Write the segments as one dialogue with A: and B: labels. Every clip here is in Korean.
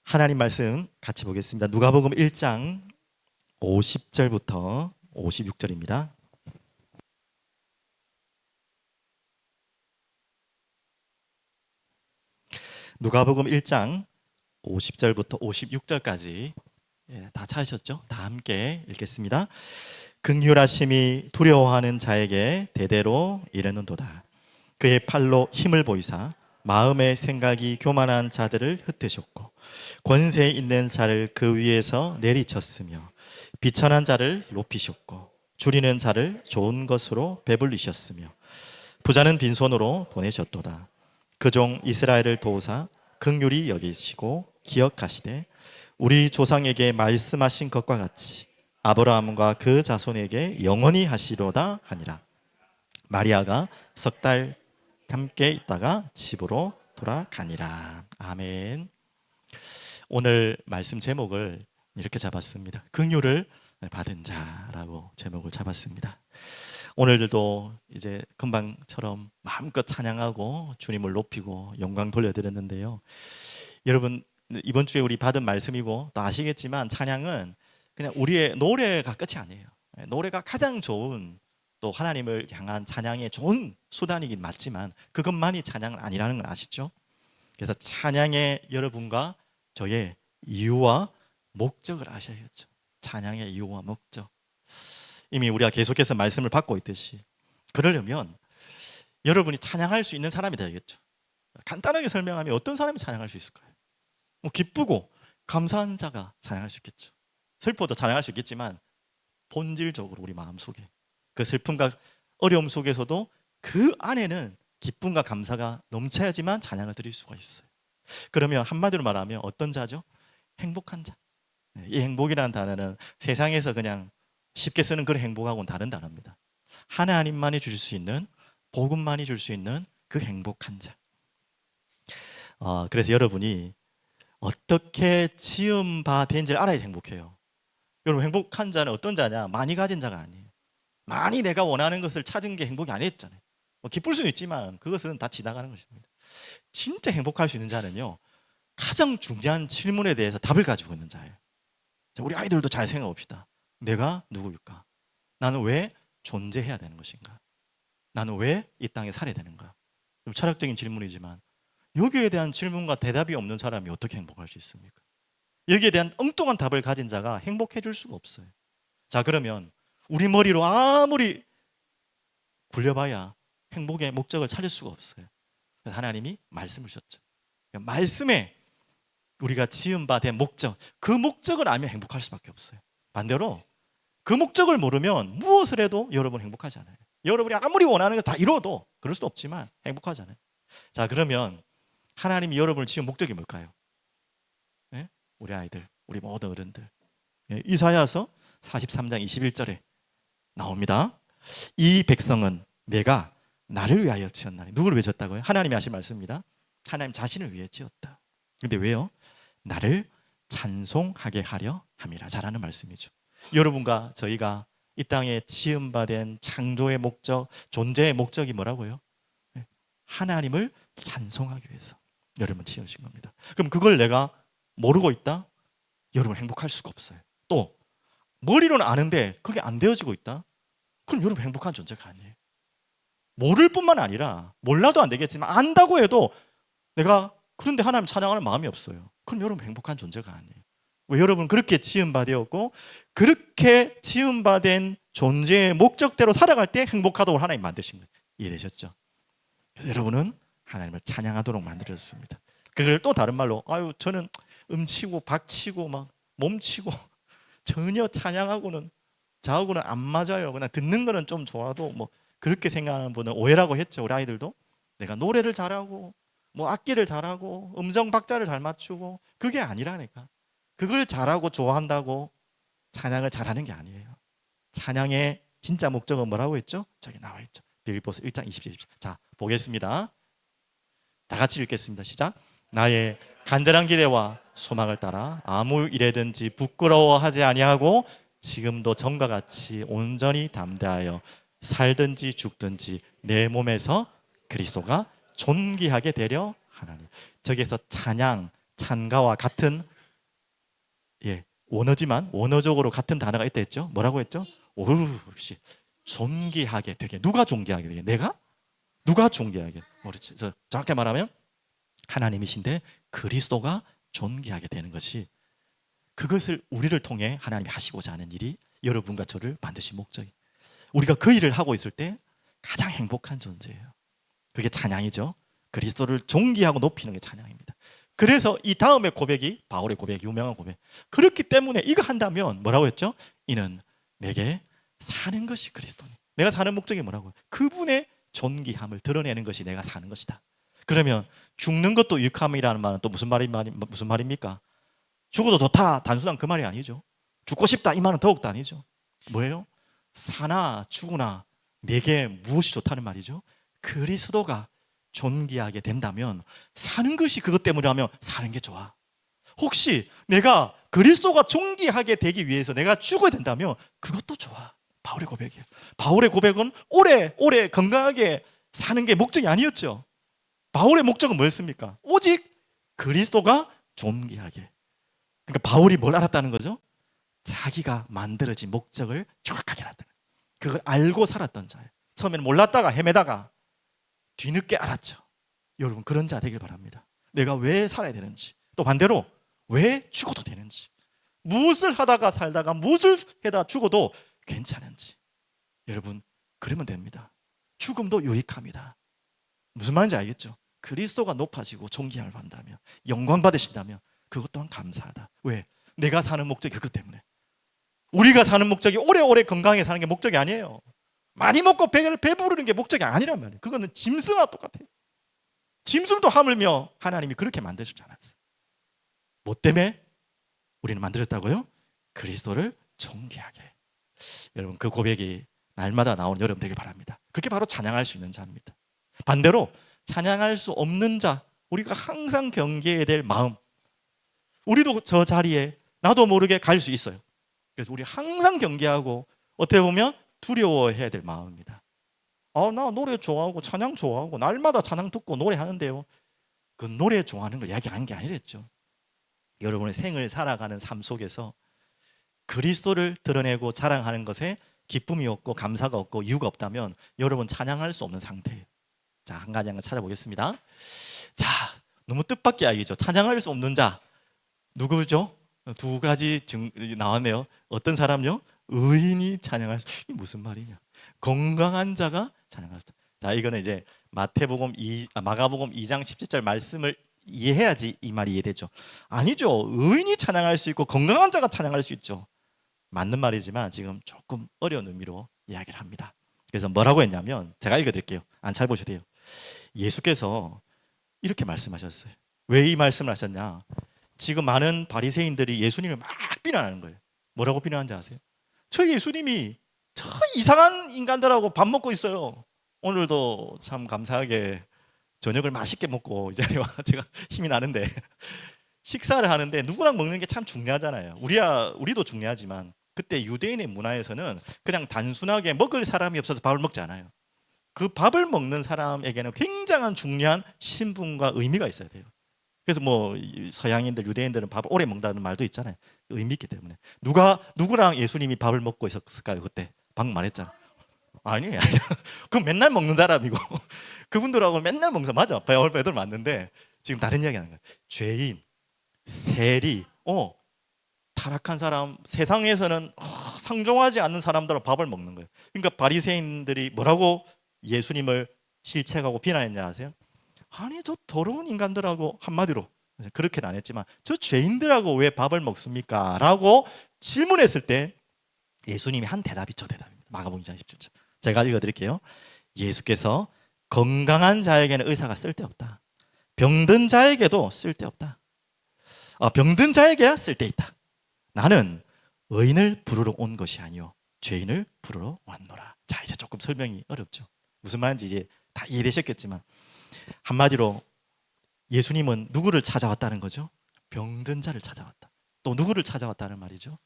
A: 하나님 말씀 같이 보겠습니다. 누가복음 1장 50절부터 56절입니다. 누가복음 1장 50절부터 56절까지 다 찾으셨죠? 다 함께 읽겠습니다. 긍휼하심이 두려워하는 자에게 대대로 이르는도다. 그의 팔로 힘을 보이사 마음의 생각이 교만한 자들을 흩으셨고 권세 있는 자를 그 위에서 내리쳤으며 비천한 자를 높이셨고 줄이는 자를 좋은 것으로 배불리셨으며 부자는 빈손으로 보내셨도다. 그 종 이스라엘을 도우사 긍휼히 여기시고 기억하시되 우리 조상에게 말씀하신 것과 같이 아브라함과 그 자손에게 영원히 하시로다 하니라. 마리아가 석 달 함께 있다가 집으로 돌아가니라. 아멘. 오늘 말씀 제목을 이렇게 잡았습니다. 긍휼을 받은 자라고 제목을 잡았습니다. 오늘도 이제 금방처럼 마음껏 찬양하고 주님을 높이고 영광 돌려드렸는데요. 여러분, 이번 주에 우리 받은 말씀이고 또 아시겠지만 찬양은 그냥 우리의 노래가 끝이 아니에요. 노래가 가장 좋은 또 하나님을 향한 찬양의 좋은 수단이긴 맞지만 그것만이 찬양은 아니라는 걸 아시죠? 그래서 찬양의 여러분과 저의 이유와 목적을 아셔야겠죠. 찬양의 이유와 목적. 이미 우리가 계속해서 말씀을 받고 있듯이 그러려면 여러분이 찬양할 수 있는 사람이 되야겠죠. 간단하게 설명하면 어떤 사람이 찬양할 수 있을까요? 기쁘고 감사한 자가 찬양할 수 있겠죠. 슬퍼도 찬양할 수 있겠지만 본질적으로 우리 마음속에 그 슬픔과 어려움 속에서도 그 안에는 기쁨과 감사가 넘쳐야지만 찬양을 드릴 수가 있어요. 그러면 한마디로 말하면 어떤 자죠? 행복한 자. 이 행복이라는 단어는 세상에서 그냥 쉽게 쓰는 그런 행복하고는 다른 단어입니다. 하나님만이 주실 수 있는, 복음만이 줄 수 있는 그 행복한 자. 그래서 여러분이 어떻게 지음 바 된지를 알아야 행복해요. 여러분, 행복한 자는 어떤 자냐? 많이 가진 자가 아니에요. 많이 내가 원하는 것을 찾은 게 행복이 아니었잖아요. 기쁠 수는 있지만 그것은 다 지나가는 것입니다. 진짜 행복할 수 있는 자는요, 가장 중요한 질문에 대해서 답을 가지고 있는 자예요. 우리 아이들도 잘 생각해 봅시다. 내가 누구일까? 나는 왜 존재해야 되는 것인가? 나는 왜 이 땅에 살아야 되는가? 좀 철학적인 질문이지만 여기에 대한 질문과 대답이 없는 사람이 어떻게 행복할 수 있습니까? 여기에 대한 엉뚱한 답을 가진 자가 행복해 줄 수가 없어요. 자, 그러면 우리 머리로 아무리 굴려봐야 행복의 목적을 찾을 수가 없어요. 그래서 하나님이 말씀을 주셨죠. 말씀에 우리가 지은 바 된 목적, 그 목적을 알면 행복할 수밖에 없어요. 반대로 그 목적을 모르면 무엇을 해도 여러분 행복하지 않아요. 여러분이 아무리 원하는 거 다 이뤄도 그럴 수 없지만 행복하지 않아요. 자, 그러면 하나님이 여러분을 지은 목적이 뭘까요? 네? 우리 아이들, 우리 모든 어른들. 이사야서 43장 21절에 나옵니다. 이 백성은 내가 나를 위하여 지었나니. 누구를 위해 지었다고요? 하나님이 하신 말씀입니다. 하나님 자신을 위해 지었다. 근데 왜요? 나를 찬송하게 하려 함이라. 잘하는 말씀이죠. 여러분과 저희가 이 땅에 지음받은 창조의 목적, 존재의 목적이 뭐라고요? 하나님을 찬송하기 위해서 여러분 지으신 겁니다. 그럼 그걸 내가 모르고 있다? 여러분 행복할 수가 없어요. 또 머리로는 아는데 그게 안 되어지고 있다? 그럼 여러분 행복한 존재가 아니에요. 모를 뿐만 아니라 몰라도 안 되겠지만 안다고 해도 내가 그런데 하나님 찬양하는 마음이 없어요. 그럼 여러분 행복한 존재가 아니에요. 왜? 여러분 그렇게 지음받았고 그렇게 지음받은 존재의 목적대로 살아갈 때 행복하도록 하나님 만드신 거예요. 이해되셨죠? 여러분은 하나님을 찬양하도록 만들어졌습니다. 그걸 또 다른 말로 저는 음치고 박치고 막 몸치고 전혀 찬양하고는 저하고는 안 맞아요. 그냥 듣는 거는 좀 좋아도 뭐 그렇게 생각하는 분은 오해라고 했죠. 우리 아이들도 내가 노래를 잘하고 뭐 악기를 잘하고 음정 박자를 잘 맞추고 그게 아니라니까. 그걸 잘하고 좋아한다고 찬양을 잘하는 게 아니에요. 찬양의 진짜 목적은 뭐라고 했죠? 저기 나와 있죠. 빌립보서 1장 20절. 자, 보겠습니다. 다 같이 읽겠습니다. 시작. 나의 간절한 기대와 소망을 따라 아무 일에든지 부끄러워하지 아니하고 지금도 전과 같이 온전히 담대하여 살든지 죽든지 내 몸에서 그리스도가 존귀하게 되려 하나니. 저기에서 찬양, 찬가와 같은 예, 원어지만 원어적으로 같은 단어가 있다 했죠. 뭐라고 했죠? 오, 역시 존귀하게 되게. 누가 존귀하게 되게? 내가? 누가 존귀하게? 그렇지. 정확히 말하면 하나님이신데 그리스도가 존귀하게 되는 것이, 그것을 우리를 통해 하나님이 하시고자 하는 일이 여러분과 저를 만드신 목적이, 우리가 그 일을 하고 있을 때 가장 행복한 존재예요. 그게 찬양이죠. 그리스도를 존귀하고 높이는 게 찬양입니다. 그래서 이 다음의 고백이 바울의 고백, 유명한 고백. 그렇기 때문에 이거 한다면 뭐라고 했죠? 이는 내게 사는 것이 그리스도니. 내가 사는 목적이 뭐라고요? 그분의 존귀함을 드러내는 것이 내가 사는 것이다. 그러면 죽는 것도 유익함이라는 말은 또 무슨 말입니까? 죽어도 좋다, 단순한 그 말이 아니죠. 죽고 싶다, 이 말은 더욱더 아니죠. 뭐예요? 사나 죽으나 내게 무엇이 좋다는 말이죠? 그리스도가 존귀하게 된다면 사는 것이 그것 때문이라면 사는 게 좋아. 혹시 내가 그리스도가 존귀하게 되기 위해서 내가 죽어야 된다면 그것도 좋아. 바울의 고백이에요. 바울의 고백은 오래 건강하게 사는 게 목적이 아니었죠. 바울의 목적은 뭐였습니까? 오직 그리스도가 존귀하게. 그러니까 바울이 뭘 알았다는 거죠? 자기가 만들어진 목적을 정확하게 알았다는 거예요. 그걸 알고 살았던 자예요. 처음에는 몰랐다가 헤매다가 뒤늦게 알았죠. 여러분, 그런 자 되길 바랍니다. 내가 왜 살아야 되는지, 또 반대로 왜 죽어도 되는지, 무엇을 하다가 살다가 무엇을 해다 죽어도 괜찮은지. 여러분, 그러면 됩니다. 죽음도 유익합니다. 무슨 말인지 알겠죠? 그리스도가 높아지고 존귀함을 받는다면, 영광 받으신다면 그것 또한 감사하다. 왜? 내가 사는 목적이 그것 때문에. 우리가 사는 목적이 오래오래 건강하게 사는 게 목적이 아니에요. 많이 먹고 배부르는 게 목적이 아니란 말이에요. 그거는 짐승과 똑같아요. 짐승도 하물며 하나님이 그렇게 만드셨지 않았어요. 뭐 때문에 우리는 만들었다고요? 그리스도를 존귀하게. 여러분, 그 고백이 날마다 나오는 여러분 되길 바랍니다. 그게 바로 찬양할 수 있는 자입니다. 반대로 찬양할 수 없는 자, 우리가 항상 경계해야 될 마음, 우리도 저 자리에 나도 모르게 갈 수 있어요. 그래서 우리 항상 경계하고 어떻게 보면 두려워해야 될 마음입니다. 나 노래 좋아하고 찬양 좋아하고 날마다 찬양 듣고 노래하는데요. 그 노래 좋아하는 걸 이야기하는 게 아니랬죠. 여러분의 생을 살아가는 삶 속에서 그리스도를 드러내고 자랑하는 것에 기쁨이 없고 감사가 없고 이유가 없다면 여러분 찬양할 수 없는 상태예요. 자, 한 가지 한번 찾아보겠습니다. 자, 너무 뜻밖의 이야기죠. 찬양할 수 없는 자 누구죠? 두 가지 나왔네요. 어떤 사람요? 의인이 찬양할 수. 이게 무슨 말이냐? 건강한 자가 찬양할 수. 자, 이거는 이제 마가복음 2장 17절 말씀을 이해해야지 이 말이 이해되죠. 아니죠. 의인이 찬양할 수 있고 건강한 자가 찬양할 수 있죠. 맞는 말이지만 지금 조금 어려운 의미로 이야기를 합니다. 그래서 뭐라고 했냐면 제가 읽어드릴게요. 안 잘 보셔도 돼요. 예수께서 이렇게 말씀하셨어요. 왜 이 말씀을 하셨냐? 지금 많은 바리새인들이 예수님을 막 비난하는 거예요. 뭐라고 비난하는지 아세요? 저 예수님이 저 이상한 인간들하고 밥 먹고 있어요. 오늘도 참 감사하게 저녁을 맛있게 먹고 이 자리에 와 제가 힘이 나는데 식사를 하는데 누구랑 먹는 게 참 중요하잖아요. 우리도 중요하지만 그때 유대인의 문화에서는 그냥 단순하게 먹을 사람이 없어서 밥을 먹지 않아요. 그 밥을 먹는 사람에게는 굉장한 중요한 신분과 의미가 있어야 돼요. 그래서 뭐 서양인들, 유대인들은 밥을 오래 먹는다는 말도 있잖아요. 의미 있기 때문에. 누구랑 예수님이 밥을 먹고 있었을까요? 그때 방금 말했잖아. 아니. 그럼 맨날 먹는 사람이고 그분들하고 맨날 먹는 사람 맞아. 베드로 맞는데 지금 다른 이야기 하는 거예요. 죄인, 세리, 타락한 사람, 세상에서는 상종하지 않는 사람들은 밥을 먹는 거예요. 그러니까 바리새인들이 뭐라고 예수님을 질책하고 비난했냐 아세요? 아니 저 더러운 인간들하고, 한마디로 그렇게는 안 했지만 저 죄인들하고 왜 밥을 먹습니까? 라고 질문했을 때 예수님이 한 대답이 저 대답입니다. 마가복음 2장 17절 제가 읽어드릴게요. 예수께서 건강한 자에게는 의사가 쓸데없다. 병든 자에게도 쓸데없다. 병든 자에게야 쓸데있다. 나는 의인을 부르러 온 것이 아니요 죄인을 부르러 왔노라. 자, 이제 조금 설명이 어렵죠. 무슨 말인지 이제 다 이해되셨겠지만 한마디로 예수님은 누구를 찾아왔다는 거죠? 병든 자를 찾아왔다. 또 누구를 찾아왔다는 말이죠?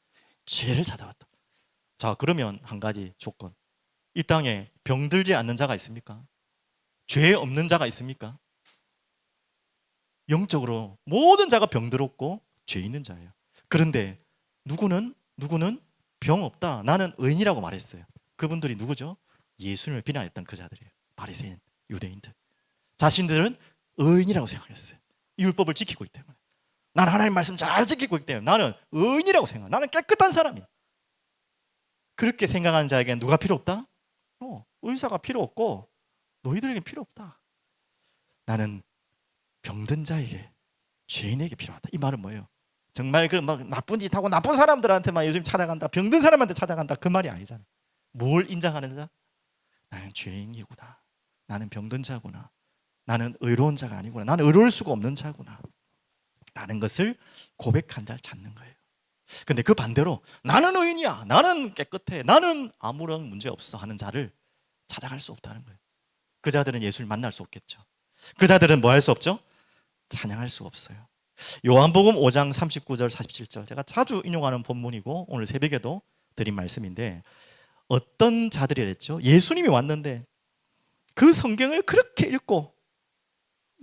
A: 죄를 찾아왔다. 자, 그러면 한 가지 조건. 이 땅에 병들지 않는 자가 있습니까? 죄 없는 자가 있습니까? 영적으로 모든 자가 병들었고 죄 있는 자예요. 그런데 누구는 병 없다. 나는 의인이라고 말했어요. 그분들이 누구죠? 예수님을 비난했던 그 자들이에요. 바리새인, 유대인들. 자신들은 의인이라고 생각했어요. 율법을 지키고 있기 때문에. 나는 하나님 말씀 잘 지키고 있기 때문에 나는 의인이라고 생각해. 나는 깨끗한 사람이야. 그렇게 생각하는 자에게는 누가 필요 없다? 의사가 필요 없고 너희들에게 필요 없다. 나는 병든 자에게, 죄인에게 필요하다. 이 말은 뭐예요? 정말 그 막 나쁜 짓 하고 나쁜 사람들한테만 요즘 찾아간다, 병든 사람한테 찾아간다, 그 말이 아니잖아요. 뭘 인정하는 자? 나는 죄인이구나. 나는 병든 자구나. 나는 의로운 자가 아니구나. 나는 의로울 수가 없는 자구나. 라는 것을 고백한 자를 찾는 거예요. 근데 그 반대로 나는 의인이야, 나는 깨끗해, 나는 아무런 문제 없어 하는 자를 찾아갈 수 없다는 거예요. 그 자들은 예수를 만날 수 없겠죠. 그 자들은 뭐 할 수 없죠? 찬양할 수 없어요. 요한복음 5장 39절 47절, 제가 자주 인용하는 본문이고 오늘 새벽에도 드린 말씀인데, 어떤 자들이랬죠? 예수님이 왔는데 그 성경을 그렇게 읽고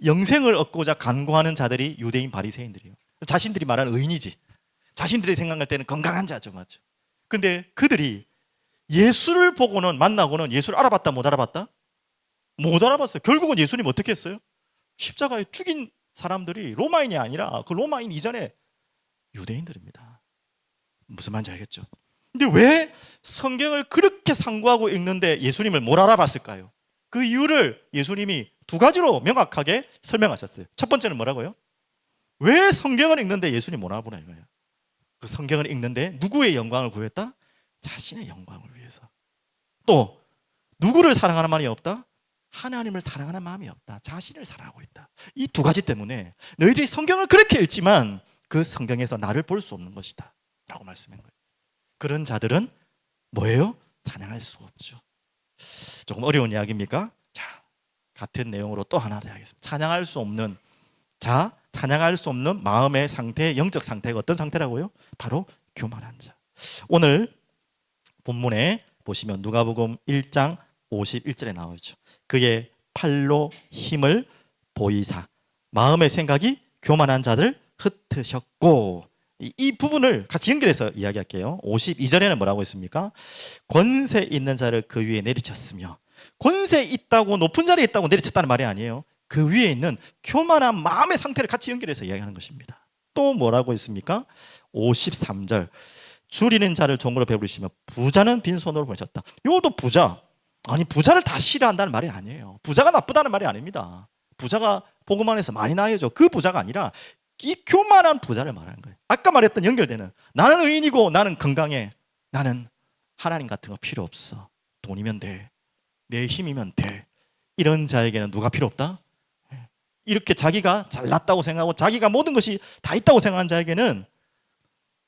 A: 영생을 얻고자 간구하는 자들이 유대인 바리새인들이에요. 자신들이 말하는 의인이지, 자신들이 생각할 때는 건강한 자죠, 맞죠? 근데 그들이 예수를 보고는, 만나고는 예수를 알아봤다 못 알아봤다? 못 알아봤어요. 결국은 예수님 어떻게 했어요? 십자가에 죽인 사람들이 로마인이 아니라 그 로마인 이전에 유대인들입니다. 무슨 말인지 알겠죠? 근데 왜 성경을 그렇게 상고하고 읽는데 예수님을 못 알아봤을까요? 그 이유를 예수님이 두 가지로 명확하게 설명하셨어요. 첫 번째는 뭐라고요? 왜 성경을 읽는데 예수님 못 알아보나 이거예요. 그 성경을 읽는데 누구의 영광을 구했다? 자신의 영광을 위해서. 또 누구를 사랑하는 마음이 없다? 하나님을 사랑하는 마음이 없다. 자신을 사랑하고 있다. 이 두 가지 때문에 너희들이 성경을 그렇게 읽지만 그 성경에서 나를 볼 수 없는 것이다 라고 말씀한 거예요. 그런 자들은 뭐예요? 찬양할 수가 없죠. 조금 어려운 이야기입니까? 자, 같은 내용으로 또 하나 더 하겠습니다. 찬양할 수 없는 자, 찬양할 수 없는 마음의 상태, 영적 상태가 어떤 상태라고요? 바로 교만한 자. 오늘 본문에 보시면 누가복음 1장 51절에 나오죠. 그의 팔로 힘을 보이사 마음의 생각이 교만한 자들 흩으셨고, 이 부분을 같이 연결해서 이야기할게요. 52절에는 뭐라고 했습니까? 권세 있는 자를 그 위에 내리쳤으며, 권세 있다고 높은 자리에 있다고 내리쳤다는 말이 아니에요. 그 위에 있는 교만한 마음의 상태를 같이 연결해서 이야기하는 것입니다. 또 뭐라고 했습니까? 53절, 줄이는 자를 종으로 배부르시며 부자는 빈손으로 보내셨다. 이것도 부자, 아니 부자를 다 싫어한다는 말이 아니에요. 부자가 나쁘다는 말이 아닙니다. 부자가 복음 안에서 많이 나야죠. 그 부자가 아니라 이 교만한 부자를 말하는 거예요. 아까 말했던 연결되는, 나는 의인이고 나는 건강해, 나는 하나님 같은 거 필요 없어, 돈이면 돼, 내 힘이면 돼, 이런 자에게는 누가 필요 없다? 이렇게 자기가 잘났다고 생각하고 자기가 모든 것이 다 있다고 생각하는 자에게는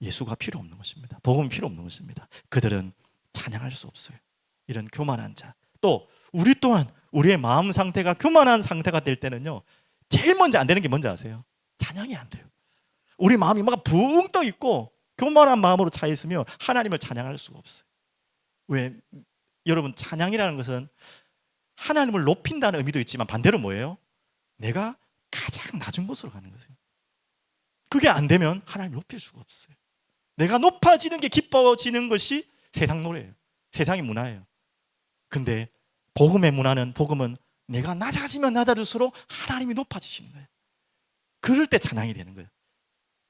A: 예수가 필요 없는 것입니다. 복음이 필요 없는 것입니다. 그들은 찬양할 수 없어요. 이런 교만한 자. 또 우리 또한 우리의 마음 상태가 교만한 상태가 될 때는요, 제일 먼저 안 되는 게 뭔지 아세요? 찬양이 안 돼요. 우리 마음이 막 붕 떠 있고 교만한 마음으로 차 있으면 하나님을 찬양할 수가 없어요. 왜? 여러분, 찬양이라는 것은 하나님을 높인다는 의미도 있지만 반대로 뭐예요? 내가 가장 낮은 곳으로 가는 거예요. 그게 안 되면 하나님을 높일 수가 없어요. 내가 높아지는 게 기뻐지는 것이 세상 노래예요. 세상의 문화예요. 근데 복음의 문화는, 복음은 내가 낮아지면 낮아질수록 하나님이 높아지시는 거예요. 그럴 때 찬양이 되는 거예요.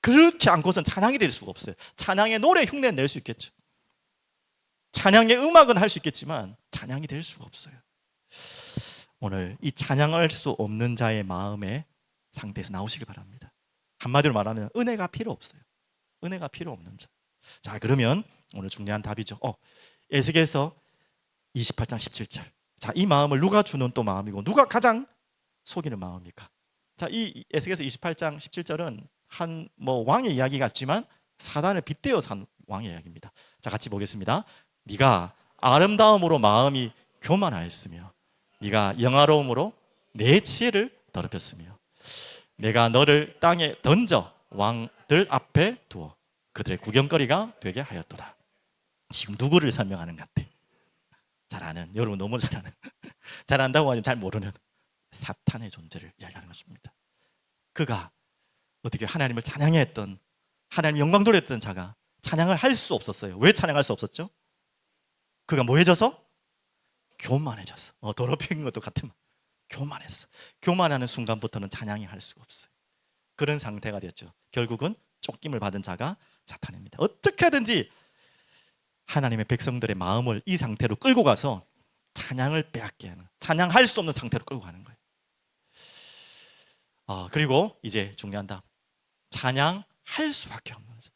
A: 그렇지 않고선 찬양이 될 수가 없어요. 찬양의 노래 흉내는 낼 수 있겠죠. 찬양의 음악은 할 수 있겠지만 찬양이 될 수가 없어요. 오늘 이 찬양할 수 없는 자의 마음의 상태에서 나오시길 바랍니다. 한마디로 말하면 은혜가 필요 없어요. 은혜가 필요 없는 자. 자, 그러면 오늘 중요한 답이죠. 에스겔서 28장 17절. 자, 이 마음을 누가 주는 또 마음이고 누가 가장 속이는 마음입니까? 자, 이 에스겔서 28장 17절은 한 왕의 이야기 같지만 사단을 빗대어 산 왕의 이야기입니다. 자, 같이 보겠습니다. 네가 아름다움으로 마음이 교만하였으며 네가 영화로움으로 내 지혜를 더럽혔으며 내가 너를 땅에 던져 왕들 앞에 두어 그들의 구경거리가 되게 하였도다. 지금 누구를 설명하는 것 같아? 잘 아는, 여러분 너무 잘 아는, 잘 안다고 하지만 잘 모르는 사탄의 존재를 이야기하는 것입니다. 그가 어떻게 하나님을 찬양했던, 하나님 영광 돌렸던 자가 찬양을 할 수 없었어요. 왜 찬양할 수 없었죠? 그가 뭐해져서? 교만해졌어. 더럽힌 것도 같은 말. 교만했어. 교만하는 순간부터는 찬양이 할 수가 없어요. 그런 상태가 됐죠. 결국은 쫓김을 받은 자가 사탄입니다. 어떻게 하든지 하나님의 백성들의 마음을 이 상태로 끌고 가서 찬양을 빼앗게 하는, 찬양할 수 없는 상태로 끌고 가는 거예요. 그리고 이제 중요한 답. 찬양할 수밖에 없는 자.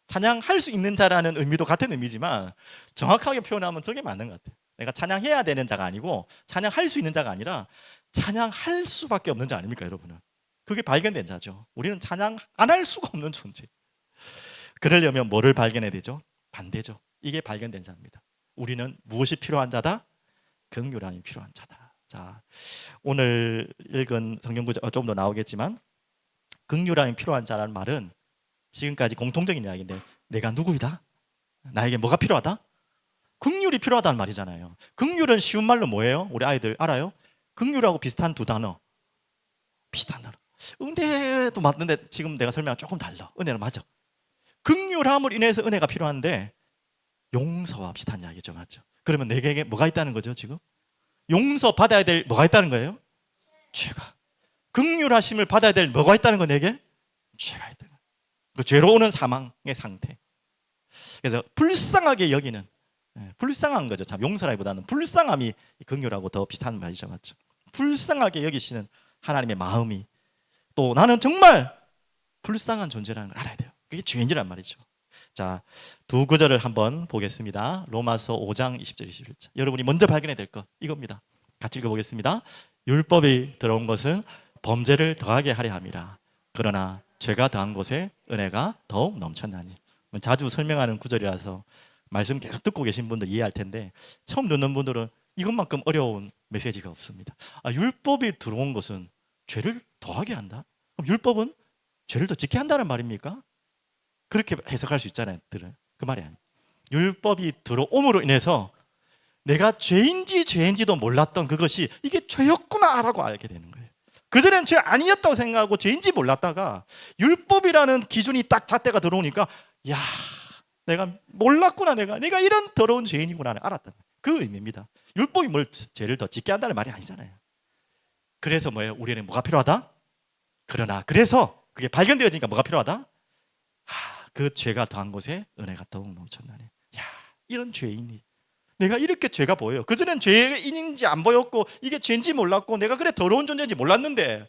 A: 찬양할 수 있는 자라는 의미도 같은 의미지만 정확하게 표현하면 저게 맞는 것 같아요. 내가 찬양해야 되는 자가 아니고 찬양할 수 있는 자가 아니라 찬양할 수밖에 없는 자 아닙니까, 여러분은? 그게 발견된 자죠. 우리는 찬양 안 할 수가 없는 존재. 그러려면 뭐를 발견해야 되죠? 반대죠. 이게 발견된 자입니다. 우리는 무엇이 필요한 자다? 긍휼함이 필요한 자다. 자, 오늘 읽은 성경 구절 좀 더 나오겠지만 긍휼함이 필요한 자라는 말은 지금까지 공통적인 이야기인데 내가 누구이다? 나에게 뭐가 필요하다? 긍휼이 필요하다는 말이잖아요. 긍휼은 쉬운 말로 뭐예요? 우리 아이들 알아요? 긍휼하고 비슷한 두 단어. 비슷한 단어. 은혜도 맞는데 지금 내가 설명한 조금 달라. 은혜는 맞아. 긍휼함을 인해서 은혜가 필요한데 용서와 비슷한 이야기죠, 맞죠? 그러면 내게 뭐가 있다는 거죠, 지금? 용서 받아야 될 뭐가 있다는 거예요? 죄가. 긍휼하심을 받아야 될 뭐가 있다는 거 내게? 죄가 있다는 거. 그 죄로 오는 사망의 상태. 그래서 불쌍하게 여기는, 불쌍한 거죠. 참 용서라기보다는 불쌍함이 긍휼하고 더 비슷한 말이죠, 맞죠? 불쌍하게 여기시는 하나님의 마음이, 또 나는 정말 불쌍한 존재라는 걸 알아야 돼요. 그게 죄인이란 말이죠. 자, 두 구절을 한번 보겠습니다. 로마서 5장 20절 21절. 여러분이 먼저 발견해야 될 것 이겁니다. 같이 읽어보겠습니다. 율법이 들어온 것은 범죄를 더하게 하려 함이라. 그러나 죄가 더한 곳에 은혜가 더욱 넘쳤나니. 자주 설명하는 구절이라서 말씀 계속 듣고 계신 분들 이해할 텐데 처음 듣는 분들은 이것만큼 어려운 메시지가 없습니다. 율법이 들어온 것은 죄를 더하게 한다? 그럼 율법은 죄를 더 짓게 한다는 말입니까? 그렇게 해석할 수 있잖아요. 그 말이 아니에요. 율법이 들어옴으로 인해서 내가 죄인지도 몰랐던 그것이 이게 죄였구나라고 알게 되는 거예요. 그전엔 죄 아니었다고 생각하고 죄인지 몰랐다가 율법이라는 기준이 딱 잣대가 들어오니까 야, 내가 몰랐구나. 내가 이런 더러운 죄인이구나를 알았다. 그 의미입니다. 율법이 뭘 죄를 더 짓게 한다는 말이 아니잖아요. 그래서 뭐예요? 우리는 뭐가 필요하다? 그러나 그래서 그게 발견되어지니까 뭐가 필요하다? 그 죄가 더한 곳에 은혜가 더욱 넘쳤나니. 야, 이런 죄인이, 내가 이렇게 죄가 보여요. 그전엔 죄인인지 안 보였고 이게 죄인지 몰랐고 내가 그래 더러운 존재인지 몰랐는데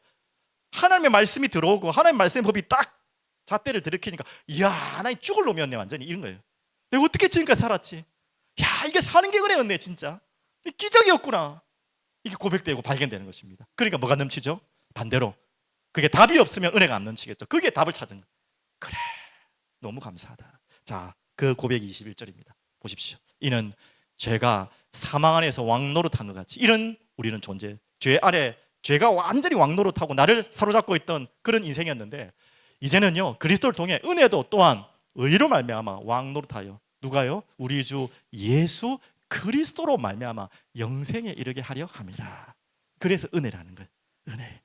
A: 하나님의 말씀이 들어오고 하나님의 말씀의 법이 딱 잣대를 들이키니까 이야, 나 죽을 놈이었네 완전히. 이런 거예요. 내가 어떻게 지금까지 살았지? 야, 이게 사는 게 은혜였네 진짜. 기적이었구나. 이게 고백되고 발견되는 것입니다. 그러니까 뭐가 넘치죠? 반대로 그게 답이 없으면 은혜가 안 넘치겠죠. 그게 답을 찾은 거예요. 그래, 너무 감사하다. 자, 그 고백이 21절입니다. 보십시오. 이는 죄가 사망 안에서 왕노릇한 것 같이 이런 우리는 존재, 죄 아래 죄가 완전히 왕노릇하고 나를 사로잡고 있던 그런 인생이었는데 이제는요 그리스도를 통해 은혜도 또한 의로 말미암아 왕노릇하여 누가요? 우리 주 예수 그리스도로 말미암아 영생에 이르게 하려 함이라. 그래서 은혜라는 거예요. 은혜.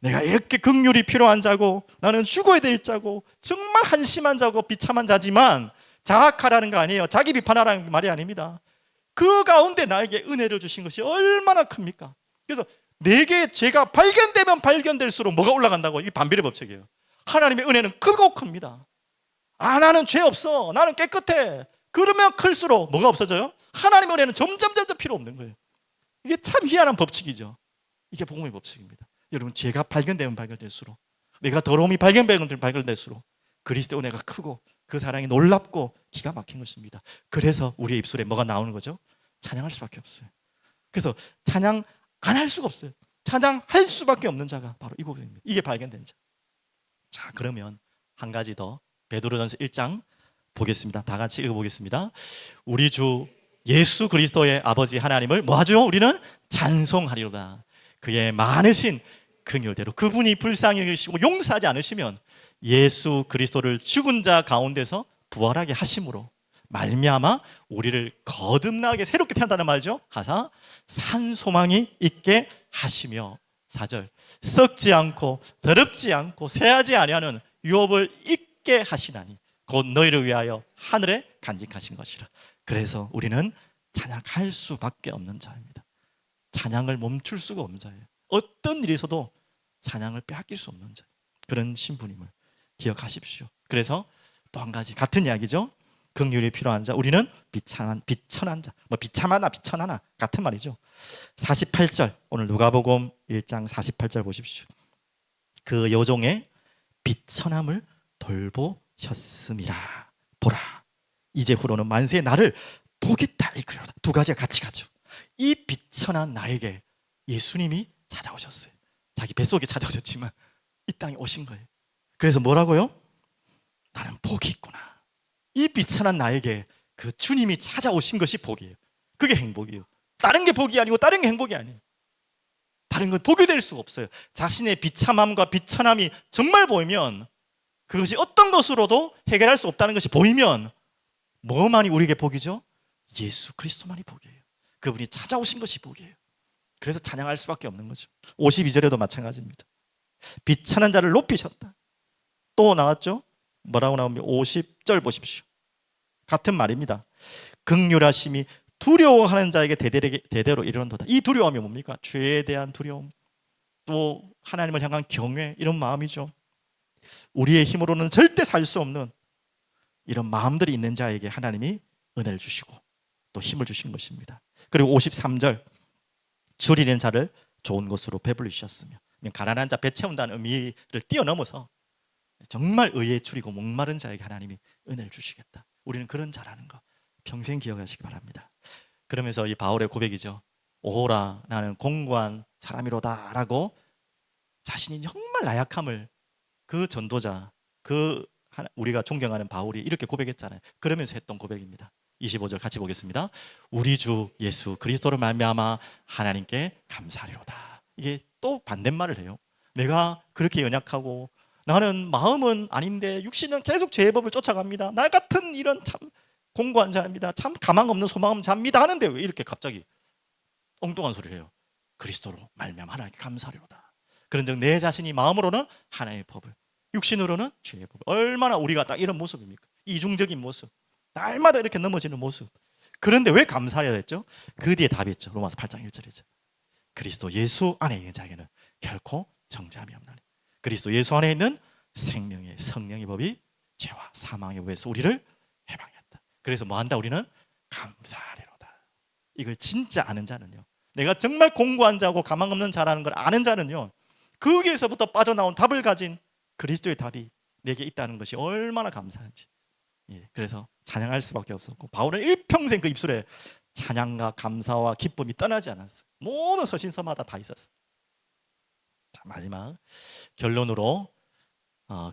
A: 내가 이렇게 긍휼이 필요한 자고 나는 죽어야 될 자고 정말 한심한 자고 비참한 자지만 자학하라는 거 아니에요. 자기 비판하라는 말이 아닙니다. 그 가운데 나에게 은혜를 주신 것이 얼마나 큽니까? 그래서 내게 죄가 발견되면 발견될수록 뭐가 올라간다고? 이게 반비례 법칙이에요. 하나님의 은혜는 크고 큽니다. 나는 죄 없어. 나는 깨끗해. 그러면 클수록 뭐가 없어져요? 하나님의 은혜는 점점 필요 없는 거예요. 이게 참 희한한 법칙이죠. 이게 복음의 법칙입니다. 여러분, 죄가 발견되면 발견될수록, 내가 더러움이 발견되면 발견될수록 그리스도의 은혜가 크고 그 사랑이 놀랍고 기가 막힌 것입니다. 그래서 우리의 입술에 뭐가 나오는 거죠? 찬양할 수밖에 없어요. 그래서 찬양 안 할 수가 없어요. 찬양할 수밖에 없는 자가 바로 이 고백입니다. 이게 발견된 자. 자, 그러면 한 가지 더 베드로전서 1장 보겠습니다. 다 같이 읽어보겠습니다. 우리 주 예수 그리스도의 아버지 하나님을 뭐 하죠? 우리는 찬송하리로다. 그의 많으신 긍휼대로 그분이 불쌍히 여기시고 용서하지 않으시면 예수 그리스도를 죽은 자 가운데서 부활하게 하심으로 말미암아 우리를 거듭나게 새롭게 태어난다는 말이죠. 하사 산 소망이 있게 하시며 4절 썩지 않고 더럽지 않고 쇠하지 아니하는 유업을 있게 하시나니. 곧 너희를 위하여 하늘에 간직하신 것이라. 그래서 우리는 찬양할 수밖에 없는 자입니다. 찬양을 멈출 수가 없는 자예요. 어떤 일이 있어도 찬양을 빼앗길 수 없는 자, 그런 신분임을 기억하십시오. 그래서 또 한 가지 같은 이야기죠. 긍휼이 필요한 자, 우리는 비천한 자, 뭐 비참하나 비천하나 같은 말이죠. 48절, 오늘 누가복음 1장 48절 보십시오. 그 여종의 비천함을 돌보셨음이라. 보라, 이제후로는 만세의 나를 보겠다 일컬어라. 두 가지가 같이 가죠. 이 비천한 나에게 예수님이 찾아오셨어요. 자기 뱃속에 찾아오셨지만 이 땅에 오신 거예요. 그래서 뭐라고요? 나는 복이 있구나. 이 비천한 나에게 그 주님이 찾아오신 것이 복이에요. 그게 행복이에요. 다른 게 복이 아니고 다른 게 행복이 아니에요. 다른 건 복이 될 수가 없어요. 자신의 비참함과 비천함이 정말 보이면, 그것이 어떤 것으로도 해결할 수 없다는 것이 보이면 뭐만이 우리에게 복이죠? 예수 그리스도만이 복이에요. 그분이 찾아오신 것이 복이에요. 그래서 찬양할 수밖에 없는 거죠. 52절에도 마찬가지입니다. 비천한 자를 높이셨다. 또 나왔죠? 뭐라고 나오면 50절 보십시오. 같은 말입니다. 긍휼하심이 두려워하는 자에게 대대로 이르는도다. 이 두려움이 뭡니까? 죄에 대한 두려움, 또 하나님을 향한 경외, 이런 마음이죠. 우리의 힘으로는 절대 살 수 없는 이런 마음들이 있는 자에게 하나님이 은혜를 주시고 또 힘을 주신 것입니다. 그리고 53절, 줄이는 자를 좋은 것으로 배불리셨으며, 가난한 자 배 채운다는 의미를 뛰어넘어서 정말 의에 줄이고 목마른 자에게 하나님이 은혜를 주시겠다. 우리는 그런 자라는 거 평생 기억하시기 바랍니다. 그러면서 이 바울의 고백이죠. 오호라, 나는 공고한 사람이로다 라고 자신이 정말 나약함을, 그 전도자, 그 우리가 존경하는 바울이 이렇게 고백했잖아요. 그러면서 했던 고백입니다. 25절 같이 보겠습니다. 우리 주 예수 그리스도를 말미암아 하나님께 감사하리로다. 이게 또 반대말을 해요. 내가 그렇게 연약하고 나는 마음은 아닌데 육신은 계속 죄의 법을 쫓아갑니다. 나 같은 이런 참 공고한 자입니다. 참 가망 없는 소망 없는 자입니다 하는데 왜 이렇게 갑자기 엉뚱한 소리를 해요? 그리스도로 말미암아 하나님께 감사하리로다. 그런즉 내 자신이 마음으로는 하나님의 법을, 육신으로는 죄의 법을. 얼마나 우리가 딱 이런 모습입니까? 이중적인 모습, 날마다 이렇게 넘어지는 모습. 그런데 왜 감사해야 됐죠? 그 뒤에 답이 있죠. 로마서 8장 1절이죠. 그리스도 예수 안에 있는 자에게는 결코 정죄함이 없나니 그리스도 예수 안에 있는 생명의 성령의 법이 죄와 사망의 법에서 우리를 해방했다. 그래서 뭐 한다? 우리는 감사하리로다. 이걸 진짜 아는 자는요, 내가 정말 공고한 자고 가망 없는 자라는 걸 아는 자는요, 거기에서부터 빠져나온 답을 가진 그리스도의 답이 내게 있다는 것이 얼마나 감사한지. 그래서 찬양할 수밖에 없었고, 바울은 일평생 그 입술에 찬양과 감사와 기쁨이 떠나지 않았어요. 모든 서신서마다 다 있었어요. 자, 마지막 결론으로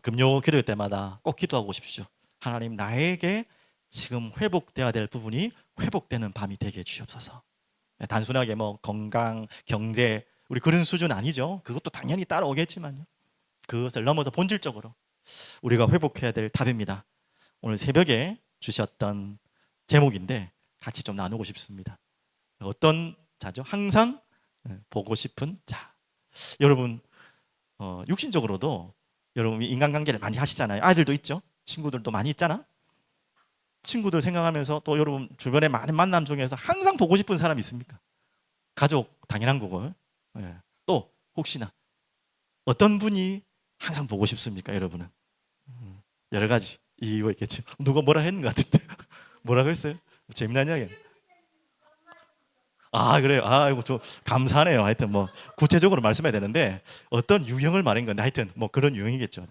A: 금요 기도회 때마다 꼭 기도하고 오십시오. 하나님, 나에게 지금 회복되어야 될 부분이 회복되는 밤이 되게 해주시옵소서. 단순하게 뭐 건강, 경제, 우리 그런 수준 아니죠. 그것도 당연히 따라오겠지만요, 그것을 넘어서 본질적으로 우리가 회복해야 될 답입니다. 오늘 새벽에 주셨던 제목인데 같이 좀 나누고 싶습니다. 어떤 자죠? 항상 보고 싶은 자. 여러분, 육신적으로도 여러분 인간관계를 많이 하시잖아요. 아이들도 있죠. 친구들도 많이 있잖아. 친구들 생각하면서 또 여러분 주변에 많은 만남 중에서 항상 보고 싶은 사람 있습니까? 가족 당연한 거고. 또 혹시나 어떤 분이 항상 보고 싶습니까, 여러분은? 여러 가지 이유가 있겠죠. 누가 뭐라 했는 것 같은데. 뭐라고 했어요? 재미난 이야기. 그래요. 이거 좀 감사하네요. 하여튼 뭐 구체적으로 말씀해야 되는데 어떤 유형을 말한 건데, 하여튼 뭐 그런 유형이겠죠.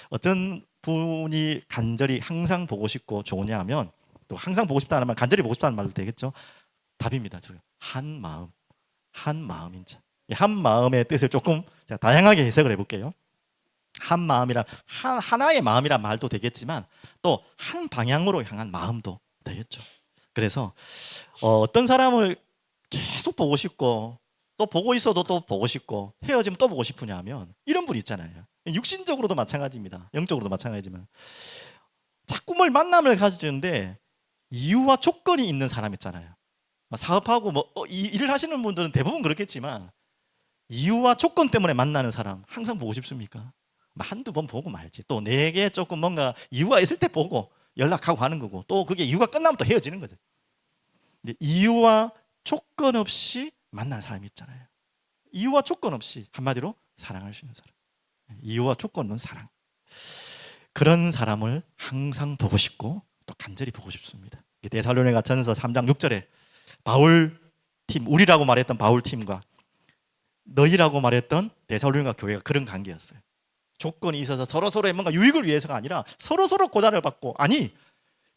A: 어떤 분이 간절히 항상 보고 싶고 좋으냐 하면, 또 항상 보고 싶다는 말, 간절히 보고 싶다는 말도 되겠죠. 답입니다. 한 마음, 한 마음인 자. 한 마음의 뜻을 조금 제가 다양하게 해석을 해볼게요. 한 마음이란 하나의 마음이란 말도 되겠지만 또 한 방향으로 향한 마음도 되겠죠. 그래서 어떤 사람을 계속 보고 싶고 또 보고 있어도 또 보고 싶고 헤어지면 또 보고 싶으냐 하면, 이런 분 있잖아요. 육신적으로도 마찬가지입니다. 영적으로도 마찬가지지만 자꾸 만남을 가지는데 이유와 조건이 있는 사람 있잖아요. 사업하고 뭐 일을 하시는 분들은 대부분 그렇겠지만 이유와 조건 때문에 만나는 사람 항상 보고 싶습니까? 한두 번 보고 말지. 또 내게 조금 뭔가 이유가 있을 때 보고 연락하고 하는 거고, 또 그게 이유가 끝나면 또 헤어지는 거죠. 근데 이유와 조건 없이 만나는 사람이 있잖아요. 이유와 조건 없이, 한마디로 사랑할 수 있는 사람. 이유와 조건 없는 사랑. 그런 사람을 항상 보고 싶고 또 간절히 보고 싶습니다. 데살로니가 전서 3장 6절에 바울 팀, 우리라고 말했던 바울 팀과 너희라고 말했던 데살로니가 교회가 그런 관계였어요. 조건이 있어서 서로서로의 뭔가 유익을 위해서가 아니라 서로서로 고난을 받고, 아니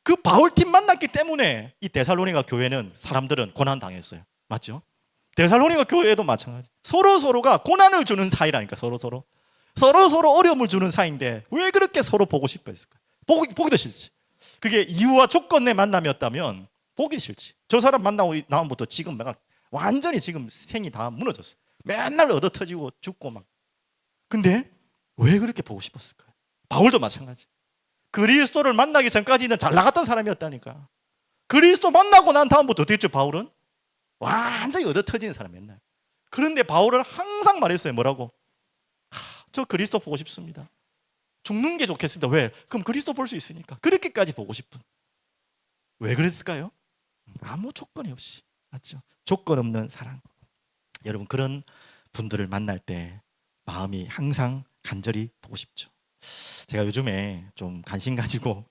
A: 그 바울 팀 만났기 때문에 이 데살로니가 교회는 사람들은 고난 당했어요. 맞죠? 데살로니가 교회도 마찬가지. 서로서로가 고난을 주는 사이라니까. 서로서로 어려움을 주는 사이인데 왜 그렇게 서로 보고 싶어 했을까? 보기도 싫지. 그게 이유와 조건 내 만남이었다면 보기 싫지. 저 사람 만나고 나온부터 지금 내가 완전히 지금 생이 다 무너졌어. 맨날 얻어터지고 죽고 막. 근데 왜 그렇게 보고 싶었을까요? 바울도 마찬가지. 그리스도를 만나기 전까지는 잘 나갔던 사람이었다니까. 그리스도 만나고 난 다음부터 어떻게 했죠? 바울은 완전히 얻어터지는 사람 맨날. 그런데 바울은 항상 말했어요. 뭐라고? 저 그리스도 보고 싶습니다. 죽는 게 좋겠습니다. 왜? 그럼 그리스도 볼 수 있으니까. 그렇게까지 보고 싶은. 왜 그랬을까요? 아무 조건이 없이. 맞죠? 조건 없는 사랑. 여러분, 그런 분들을 만날 때 마음이 항상 간절히 보고 싶죠. 제가 요즘에 좀 관심 가지고,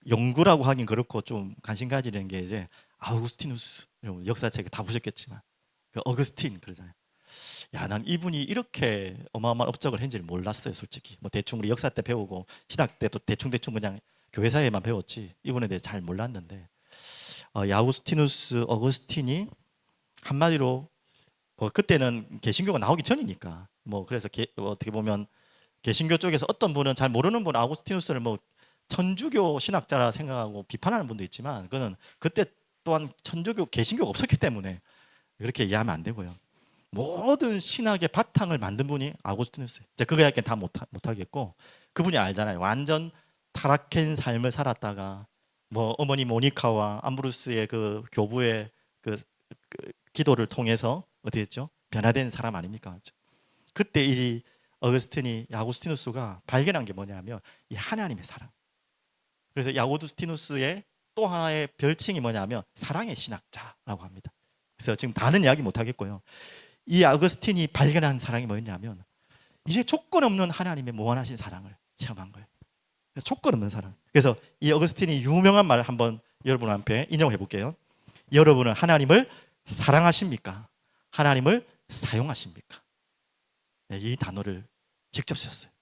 A: 연구라고 하긴 그렇고 좀 관심 가지는 게 이제 아우구스티누스, 역사책에 다 보셨겠지만 그 어거스틴 그러잖아요. 야, 난 이분이 이렇게 어마어마한 업적을 했는지를 몰랐어요, 솔직히. 뭐 대충 우리 역사 때 배우고 신학 때도 대충 그냥 교회사에만 배웠지 이분에 대해 잘 몰랐는데, 야우스티누스 어거스틴이 한마디로 그때는 개신교가 나오기 전이니까 그래서 어떻게 보면 개신교 쪽에서 어떤 분은, 잘 모르는 분은 아우구스티누스를 천주교 신학자라 생각하고 비판하는 분도 있지만, 그거는 그때 또한 천주교 개신교가 없었기 때문에 그렇게 이해하면 안 되고요. 모든 신학의 바탕을 만든 분이 아우구스티누스예요. 이제 그거 이야기는 다 못하겠고, 그분이 알잖아요. 완전 타락한 삶을 살았다가 어머니 모니카와 암브루스의 그 교부의 그 기도를 통해서 어떻게 했죠? 변화된 사람 아닙니까? 그때 이 어거스틴이, 아우구스티누스가 발견한 게 뭐냐면 이 하나님의 사랑. 그래서 아우구스티누스의 또 하나의 별칭이 뭐냐면 사랑의 신학자라고 합니다. 그래서 지금 다는 이야기 못 하겠고요. 이 아우구스틴이 발견한 사랑이 뭐였냐면 이제 조건 없는 하나님의 무한하신 사랑을 체험한 거예요. 그래서 조건 없는 사랑. 그래서 이 어거스틴이 유명한 말을 한번 여러분 앞에 인용해 볼게요. 여러분은 하나님을 사랑하십니까? 하나님을 사용하십니까? 이 단어를 직접 썼어요.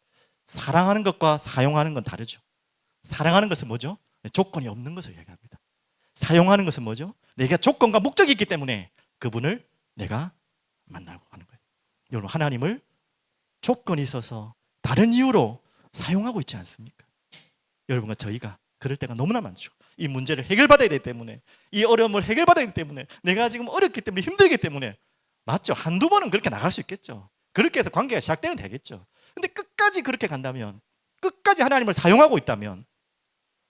A: 사랑하는 것과 사용하는 건 다르죠. 사랑하는 것은 뭐죠? 조건이 없는 것을 얘기합니다. 사용하는 것은 뭐죠? 내가 조건과 목적이 있기 때문에 그분을 내가 만나고 하는 거예요. 여러분, 하나님을 조건이 있어서 다른 이유로 사용하고 있지 않습니까? 여러분과 저희가 그럴 때가 너무나 많죠. 이 문제를 해결받아야 되기 때문에, 이 어려움을 해결받아야 되기 때문에, 내가 지금 어렵기 때문에, 힘들기 때문에. 맞죠? 한두 번은 그렇게 나갈 수 있겠죠. 그렇게 해서 관계가 시작되면 되겠죠. 근데 끝까지 그렇게 간다면, 끝까지 하나님을 사용하고 있다면,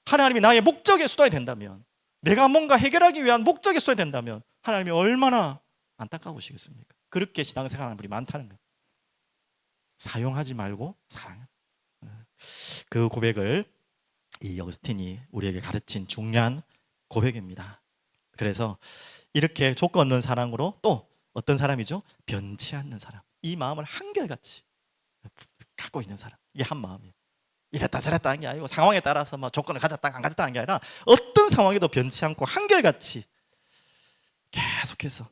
A: 하나님이 나의 목적의 수단이 된다면, 내가 뭔가 해결하기 위한 목적의 수단이 된다면 하나님이 얼마나 안타까우시겠습니까? 그렇게 신앙생활하는 분이 많다는 거예요. 사용하지 말고 사랑해. 그 고백을 이 어거스틴이 우리에게 가르친 중요한 고백입니다. 그래서 이렇게 조건 없는 사랑으로 또 어떤 사람이죠? 변치 않는 사람. 이 마음을 한결같이 갖고 있는 사람. 이게 한 마음이에요. 이랬다 저랬다 하는 게 아니고, 상황에 따라서 조건을 가졌다 안 가졌다 하는 게 아니라 어떤 상황에도 변치 않고 한결같이 계속해서.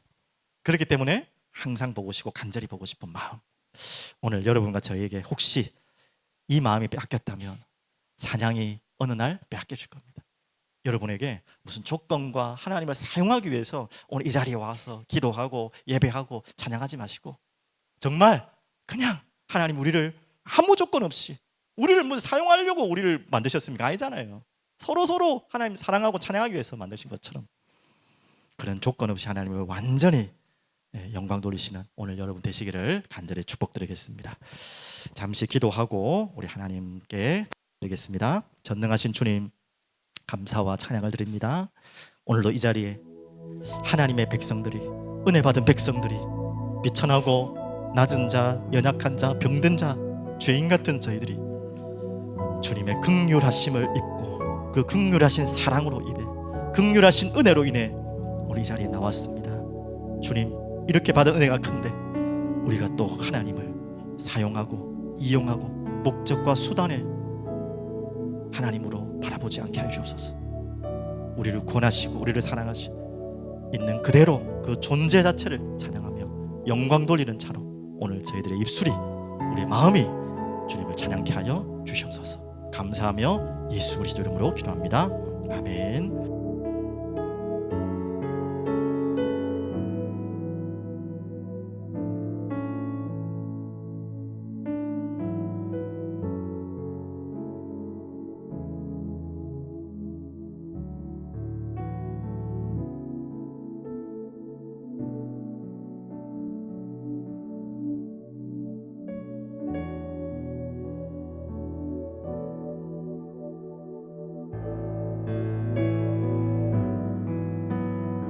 A: 그렇기 때문에 항상 보고 싶고 간절히 보고 싶은 마음. 오늘 여러분과 저에게 혹시 이 마음이 빼앗겼다면 사냥이 어느 날 빼앗겨질 겁니다. 여러분에게 무슨 조건과 하나님을 사용하기 위해서 오늘 이 자리에 와서 기도하고 예배하고 찬양하지 마시고, 정말 그냥 하나님 우리를 아무 조건 없이, 우리를 무슨 사용하려고 우리를 만드셨습니까? 아니잖아요. 서로 하나님 사랑하고 찬양하기 위해서 만드신 것처럼 그런 조건 없이 하나님을 완전히 영광 돌리시는 오늘 여러분 되시기를 간절히 축복드리겠습니다. 잠시 기도하고 우리 하나님께 드리겠습니다. 전능하신 주님, 감사와 찬양을 드립니다. 오늘도 이 자리에 하나님의 백성들이, 은혜 받은 백성들이, 비천하고 낮은 자, 연약한 자, 병든 자, 죄인 같은 저희들이 주님의 긍휼하심을 입고 그 긍휼하신 사랑으로 인해 긍휼하신 은혜로 인해 우리 이 자리에 나왔습니다. 주님, 이렇게 받은 은혜가 큰데 우리가 또 하나님을 사용하고 이용하고 목적과 수단에 하나님으로 바라보지 않게 하여 주옵소서. 우리를 권하시고 우리를 사랑하시고 있는 그대로 그 존재 자체를 찬양하며 영광 돌리는 차로 오늘 저희들의 입술이, 우리의 마음이 주님을 찬양케 하여 주시옵소서. 감사하며 예수 그리스도 이름으로 기도합니다. 아멘.